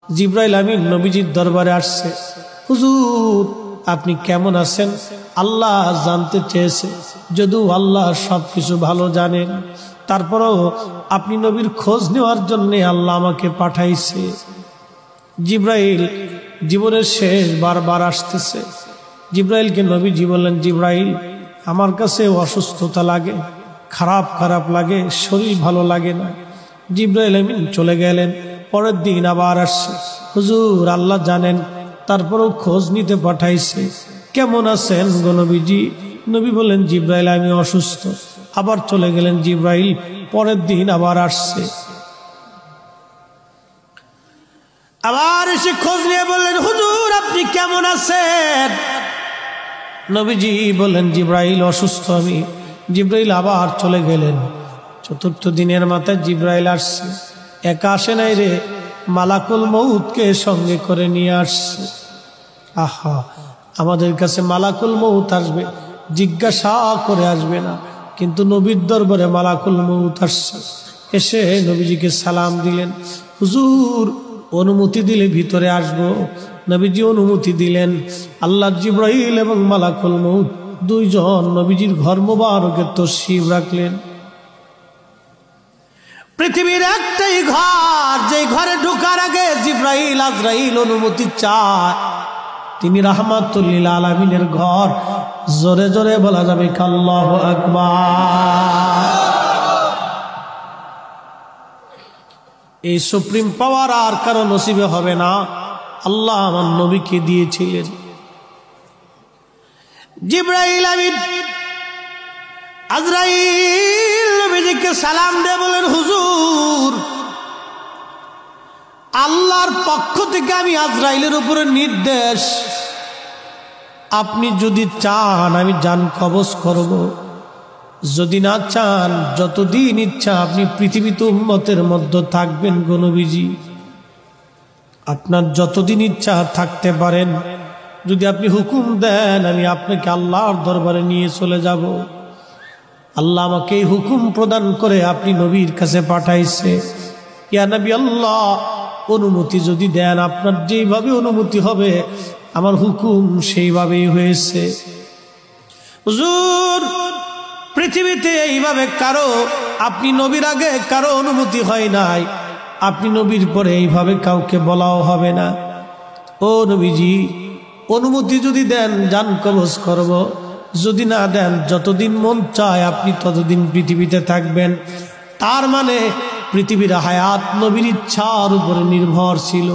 জিবরাইল আমিন নবীজির দরবারে আসছে। হুজুর আপনি কেমন আছেন? আল্লাহ জানতে চেয়েছে, যদিও আল্লাহ সবকিছু ভালো জানেন, তারপরেও আপনি নবীর খোঁজ নেওয়ার জন্য আল্লাহ আমাকে পাঠাইছে। জিবরাইল জীবনের শেষ বারবার আসতেছে। জিবরাইলকে নবীজি বললেন, জিবরাইল আমার কাছে অসুস্থতা লাগে, খারাপ খারাপ লাগে, শরীর ভালো লাগে না। জিবরাইল আমিন চলে গেলেন। পরের দিন আবার আসছে। হুজুর আল্লাহ জানেন, তারপরেও খোঁজ নিতে পাঠাইছে, কেমন আছেন গো নবীজি? নবী বললেন, জিবরাইল আমি অসুস্থ। আবার চলে গেলেন জিবরাইল। পরের দিন আবার আসছে। আবার এসে খোঁজ নিয়ে বললেন, হুজুর আপনি কেমন আছেন? নবীজি বললেন, জিবরাইল অসুস্থ আমি। জিবরাইল আবার চলে গেলেন। চতুর্থ দিনের মাথায় জিবরাইল আসছে। একা আসে নাই রে, মালাকুল মউতকে সঙ্গে করে নিয়ে আসছে। আহা, আমাদের কাছে মালাকুল মউত আসবে, জিজ্ঞাসা করে আসবে না, কিন্তু নবীর দরবারে মালাকুল মউত আসছে। এসে নবীজিকে সালাম দিলেন। হুজুর অনুমতি দিলে ভিতরে আসব। নবীজি অনুমতি দিলেন। আল্লাহ জিবরাইল এবং মালাকুল মউত দুইজন নবীজির ঘর মোবারকে তশরিফ রাখলেন। পৃথিবীর একটাই ঘর, যে ঘরে ঢোকার আগে জিবরাইল আজরাইল অনুমতি চায়, তিনি রাহমাতুল লিল আলামিনের ঘর। জোরে জোরে বলা যাবে আল্লাহু আকবার। এই সুপ্রিম পাওয়ার আর কারো নসিবে হবে না, আল্লাহ আমার নবীকে দিয়েছিলেন। জিবরাইল আমিন আজরাইল নবীজিকে সালাম দিয়ে বলেন, হুজুর আল্লাহর পক্ষ থেকে আমি আজরাইলের উপরে নির্দেশ, আপনি যদি চান আমি জান কবজ করব, যদি না চান যতদিন ইচ্ছা আপনি পৃথিবীতে উম্মতের মধ্যে থাকবেন গো নবীজি। আপনার যতদিন ইচ্ছা থাকতে পারেন, যদি আপনি হুকুম দেন আমি আপনাকে আল্লাহর দরবারে নিয়ে চলে যাব। আল্লাহ আমাকে এই হুকুম প্রদান করে আপনি নবীর কাছে পাঠাইছে। ইয়া নবী আল্লাহ, অনুমতি যদি দেন, আপনার যেইভাবে অনুমতি হবে আমার হুকুম সেইভাবেই হয়েছে। হুজুর পৃথিবীতে এইভাবে কারো, আপনি নবীর আগে কারো অনুমতি হয় নাই, আপনি নবীর পরে এইভাবে কাউকে বলাও হবে না। ও নবীজি অনুমতি যদি দেন জান কবজ করব, যদি না দেন যতদিন মন চায় আপনি ততদিন পৃথিবীতে থাকবেন। তার মানে পৃথিবীর হায়াত নবীর ইচ্ছার উপরে নির্ভর ছিল।